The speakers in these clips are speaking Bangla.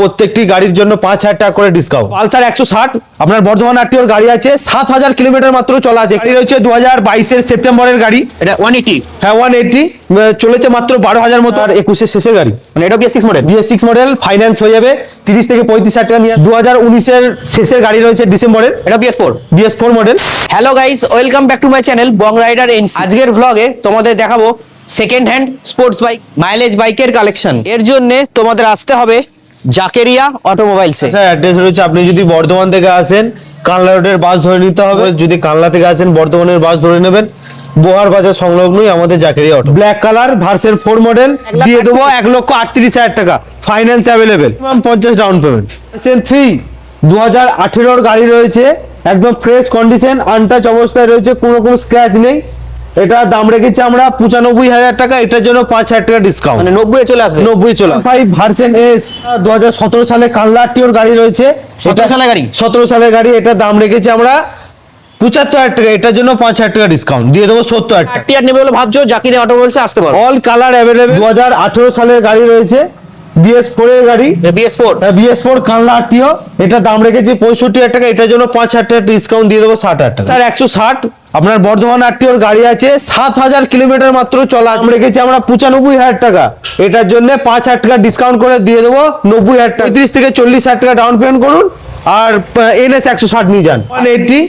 প্রত্যেকটি গাড়ির জন্য 5,000 টাকা করে ডিসকাউন্ট। পালসার 160 আপনার বর্ধমান আরটিওর গাড়ি আছে, 7,000 কিলোমিটার মাত্র চলা আছে। গাড়ি রয়েছে 2022-এর সেপ্টেম্বরের গাড়ি, এটা 180। হ্যাঁ 180 চলেছে মাত্র 12,000 মতো। আর 21-এর শেষের গাড়ি, মানে এটা BS6 model. BS6 model, finance হয়ে যাবে 30 থেকে 35,000 টাকা নিয়ে। 2019-এর শেষের গাড়ি রয়েছে ডিসেম্বরের, এটা BS4 model. Hello guys, welcome back to my channel Bong rider NC. আজকের ভ্লগে তোমাদের দেখাবো second hand sports bike, mileage বাইকের কালেকশন। এর জন্য তোমাদের আসতে হবে জাকেরিয়া অটোমোবাইলসে। স্যার অ্যাড্রেস রয়েছে, আপনি যদি বর্ধমান থেকে আসেন কানলা রোডের বাস ধরে নিতে হবে, যদি কানলা থেকে আসেন বর্ধমানের বাস ধরে নেবেন। বোহার বাজার সংলগ্নই আমাদের Zakaria auto. Black colour version 4 model দিয়ে দেবো 1,38,000 টাকা, finance available, 50 down payment. Version 3 2018-র গাড়ি রয়েছে, একদম ফ্রেশ কন্ডিশন, আনটাচ অবস্থায় রয়েছে, কোনো রকম স্ক্র্যাচ নেই। এটা দাম রেখেছি আমরা 95,000 টাকা, এটার জন্য 5,000 টাকা ডিসকাউন্ট, মানে 90 চলে আসবে। 90 চলে। 5 ভার্সন এস 2017 সালে কানলা আরটিওর গাড়ি রয়েছে, 17 সালের গাড়ি। 17 সালের গাড়ি, এটা দাম রেখেছি আমরা 75,000 টাকা, এটার জন্য 5,000 টাকা ডিসকাউন্ট দিয়ে দেবো 70,000 টাকা। টিয়ার নেবে বলে ভাবছো, জাকেরিয়া অটোমোবাইলসে আসতে পারো। All colour available. 2018 সালের গাড়ি রয়েছে, BS4 এর গাড়ি, BS4 BS4 কানলা আরটিও, এটা দাম রেখেছি 65,000 টাকা, এটার জন্য 5,000 টাকা ডিসকাউন্ট দিয়ে দেবো 60,000 টাকা। স্যার 160 আপনার বর্ধমান আরটিওর গাড়ি আছে, 7,000 কিলোমিটার মাত্র চলা, দাম রেখেছি আমরা 95,000 টাকা, এটার জন্য 5,000 টাকা ডিসকাউন্ট করে দিয়ে দেবো 90,000 টাকা। 35 থেকে 40,000 টাকা ডাউন পেমেন্ট করুন আর NS 160 নিয়ে যান। 180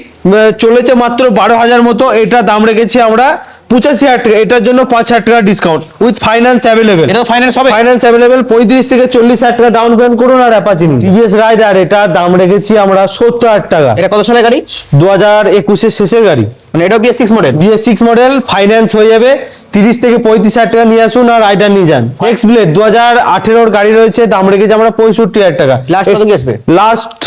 চলেছে মাত্র 12,000 মতো, এটা দাম রেখেছি আমরা 85,000 টাকা, এটার জন্য 5,000 টাকা ডিসকাউন্ট উইথ ফাইন্যান্স অ্যাভেলেবেল। এটা ফাইন্যান্স হবে। ফাইন্যান্স অ্যাভেলেবেল, 35 থেকে 40,000 টাকা ডাউন পেমেন্ট করুন আর অ্যাপাচি নিন। টিভিএস রাইডার, এটা দাম রেখেছি আমরা 70,000 টাকা, এটা কত সালের গাড়ি? 2021-এর শেষের গাড়ি, মানে এটা BS6 model. BS6 model, finance হয়ে যাবে 30 থেকে 35,000 টাকা নিয়ে আসুন আর রাইডার নিয়ে যান। এক্স ব্লেড 2018-র গাড়ি রয়েছে, দাম রেখেছি আমরা 65,000 টাকা, লাস্ট কত কি আসবে? লাস্ট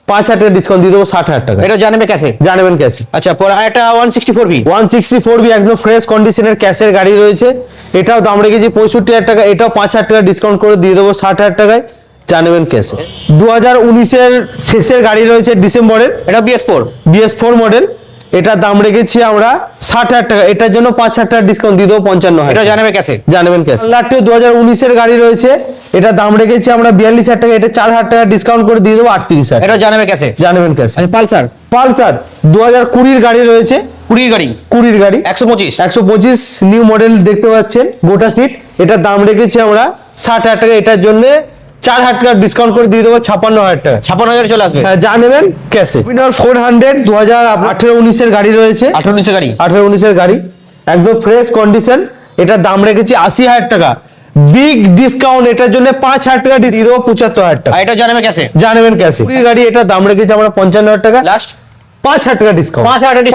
5,000 টাকা ডিসকাউন্ট দিয়ে দেবো 60,000 টাকা। এটা জানবে ক্যাশে? জানবেন ক্যাশে। আচ্ছা, পরে একটা 164V 164V একদম ফ্রেশ কন্ডিশনের ক্যাশের গাড়ি রয়েছে, এটাও দাম রেখেছি 65,000 টাকা, এটাও 5,000 টাকা ডিসকাউন্ট করে দিয়ে দেবো 60,000 টাকায়, জানবেন ক্যাশে। 2019-এর শেষের গাড়ি রয়েছে ডিসেম্বরের, এটা BS4 মডেল, এটা দাম রেখেছি আমরা 60,000 টাকা, এটার জন্য 5,000 টাকা ডিসকাউন্ট দিয়ে দেবো 55,000। এটা জানবে ক্যাশে? জানবেন ক্যাশে। লাট্টিও 2019-এর গাড়ি রয়েছে, এটা দাম রেখেছি আমরা 42,000 টাকা, এটা 4,000 টাকা ডিসকাউন্ট করে দিয়ে দেবো 38,000। এটা জানবে ক্যাশে? জানবেন ক্যাশে। আচ্ছা, পালসার 2020-র গাড়ি রয়েছে, 20 গাড়ি, 20 গাড়ি 125 নিউ মডেল দেখতে পাচ্ছেন, গোটা সিট, এটার দাম রেখেছি আমরা 60,000 টাকা, এটার জন্য 4,000 টাকা ডিসকাউন্ট করে দিয়ে দেবো 56,000 টাকা। 56,000 চলে আসবে। হ্যাঁ, যা নেবেন ক্যাশে। 400 2018-19-এর গাড়ি রয়েছে, 18-19 গাড়ি, 18-19-এর গাড়ি, একদম ফ্রেশ কন্ডিশন, এটার দাম রেখেছি 80,000 টাকা, বিগ ডিসকাউন্ট, এটার জন্য 5,000 টাকা দিয়ে দেবো 75,000 টাকা। আর এটা জানবে ক্যাশে? জানবেন ক্যাশে। গাড়ি, এটার দাম রেখেছি আমরা 55,000 টাকা, লাস্ট 5,000 টাকা ডিসকাউন্ট,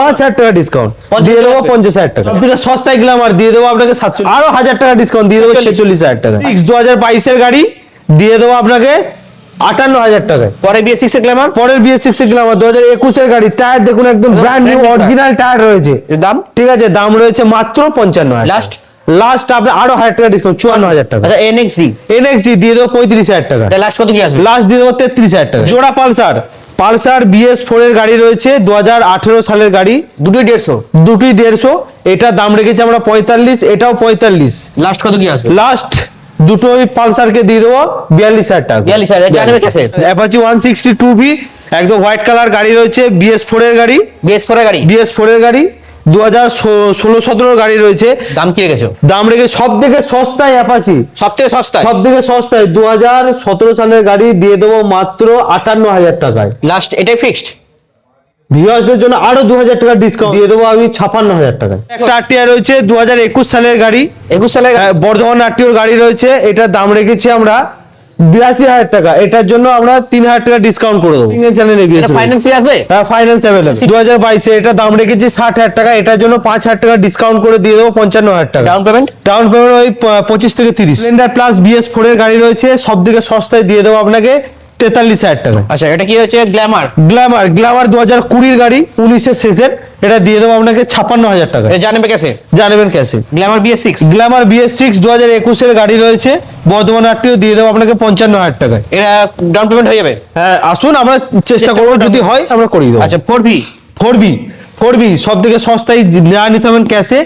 5,000 টাকা ডিসকাউন্ট দিয়ে দেবো 50,000 টাকা। থেকে সস্তায় গ্ল্যামার দিয়ে দেবো আপনাকে 47, আরো 1,000 টাকা ডিসকাউন্ট দিয়ে দেবো 46,000 টাকা। 2022-এর গাড়ি দিয়ে দেবো আপনাকে 58,000 টাকায়। পরে BS6 এর গ্ল্যামার, পরের BS6 এর গ্ল্যামার 2021-এর গাড়ি, টায়ার দেখুন একদম ব্র্যান্ড নিউ অরিজিনাল টায়ার রয়েছে, দাম ঠিক আছে, দাম রয়েছে মাত্র 55,000। লাস্ট আপনি আরো 1,000 টাকা ডিসকাউন্ট 54,000 টাকা। আচ্ছা, NXG দিয়ে দেবো 35,000 টাকা, লাস্ট কত কি আসবে? লাস্ট দিয়ে দেবো 33,000 টাকা। জোড়া পালসার BS4 এর গাড়ি রয়েছে, 2018 সালের গাড়ি, দুটোই 150, এটা দাম রেখেছি আমরা 45, এটাও 45। লাস্ট কত কি আসবে? লাস্ট দুটোই পালসারকে দিয়ে দেবো 42,000 টাকা। 42,000 জানবে ক্যাশে? অ্যাপাচি 162V একদম হোয়াইট কালার গাড়ি রয়েছে, BS4 এর গাড়ি, BS4 এর গাড়ি, 2016-17 গাড়ি রয়েছে। দাম কি রেখেছো? দাম রেখে সব থেকে সস্তায় অ্যাপাচি, সব থেকে সস্তায় 2017 সালের গাড়ি দিয়ে দেবো মাত্র 58,000 টাকায়। লাস্ট এটাই ফিক্সড। ভিউয়ার্সদের জন্য আরো 2,000 টাকা ডিসকাউন্ট দিয়ে দেবো আমি 56,000 টাকায়। একটা আরটিআর রয়েছে 2021 সালের গাড়ি, 21 সালের বর্ধমান আরটিওর গাড়ি রয়েছে, এটার দাম রেখেছি আমরা 82,000 টাকা, এটার জন্য আমরা 3,000 টাকা ডিসকাউন্ট করে দেবো। ফাইন্যান্সে আসবে? হ্যাঁ, ফাইন্যান্স অ্যাভেলেবল। 2022-এ এটা দাম রেখেছি 60,000 টাকা, এটার জন্য 5,000 টাকা ডিসকাউন্ট করে দিয়ে দেবো 55,000 টাকা। ডাউন পেমেন্ট ওই 25 থেকে 30। স্প্লেন্ডার প্লাস BS4 এর গাড়ি রয়েছে, সব থেকে সস্তায় দিয়ে দেবো আপনাকে 43,000 টাকা। আচ্ছা, এটা কি হচ্ছে? গ্ল্যামার 2020-এর গাড়ি, 19-এর শেষের, এটা দিয়ে দেবো আপনাকে 56,000 টাকা। জানবেন ক্যাশে। গ্ল্যামার BS6 2021-এর গাড়ি রয়েছে, বর্ধমান আরটিও দিয়ে দেবো আপনাকে 55,000 টাকায়। এটা ডাউন পেমেন্ট হয়ে যাবে? হ্যাঁ, আসুন আমরা চেষ্টা করবো, যদি হয় আমরা করিয়ে দেবো। আচ্ছা, 4V সব থেকে সস্তায় নেওয়া নিতে হবেন ক্যাশে,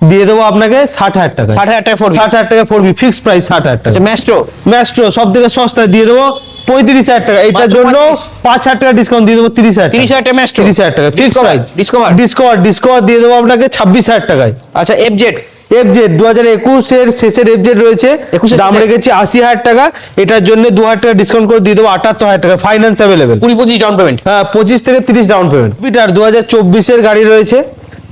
দিয়ে দেবো আপনাকে 60,000 টাকা। 60,000 টাকা 4B 60,000 টাকা 4B ফিক্সড প্রাইস 60,000 টাকা। আচ্ছা ম্যাস্ট্রো ম্যাস্ট্রো সব থেকে সস্তায় দিয়ে দেবো 35,000 টাকা। এটার মাত্র জন্য 35,000 5,000 টাকা ডিসকাউন্ট দিয়ে দেবো 30,000 30,000 টাকা ম্যাস্ট্রো 30,000 টাকা ফিক্সড প্রাইস। ডিসকভার দিয়ে দেবো আপনাকে 26,000 টাকায়। আচ্ছা এফজেড এফজেড 2021 এর শেষের এফজেড রয়েছে, 21 এর দাম শেষে? রেখেছি 80,000 টাকা। এটার জন্য 2,000 টাকা ডিসকাউন্ট করে দিয়ে দেবো 78,000 টাকা, ফাইন্যান্স অ্যাভেলেবেল। 20-25 down payment. হ্যাঁ 25 থেকে 30 ডাউন পেমেন্ট। জুপিটার 2024 এর গাড়ি রয়েছে,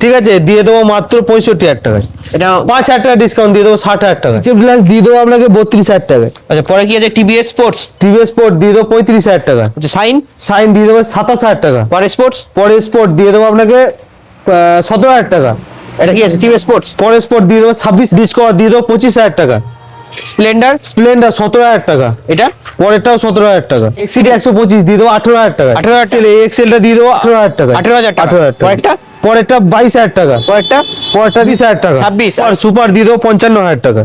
ঠিক আছে, দিয়ে দেবো মাত্র 65,000 টাকায়। এটা 5,000 টাকা ডিসকাউন্ট দিয়ে দেবো 60,000 টাকা। ডিলাক্স দিয়ে দেবো আপনাকে 32,000 টাকায়। আচ্ছা পরে কি আছে টিভিএস স্পোর্টস? টিভিএস স্পোর্ট দিয়ে দেবো 35,000 টাকা। আচ্ছা সাইন সাইন দিয়ে দেবো 27,000 টাকা। পরে স্পোর্টস পরে স্পোর্ট দিয়ে দেবো আপনাকে 17,000 টাকা। এটা কি আছে টিভিএস স্পোর্টস? পরে স্পোর্ট দিয়ে দেবো 26, ডিসকভার দিয়ে দেবো 25,000 টাকা। স্প্লেন্ডার স্প্লেন্ডার 17,000 টাকা। এটা পরেরটাও 17,000 টাকা। এক্সিডি 125 দিয়ে দেবো 18,000 টাকা। 18,000 টাকা। এক্সেলটা দিয়ে দেবো 18,000 টাকা। 18,000 টাকা। 18,000 টাকা। পরেরটা? পরেরটা 22,000 টাকা। পরেরটা পরেরটা 20,000 টাকা। 26 আর সুপার দিয়ে দেবো 55,000 টাকা।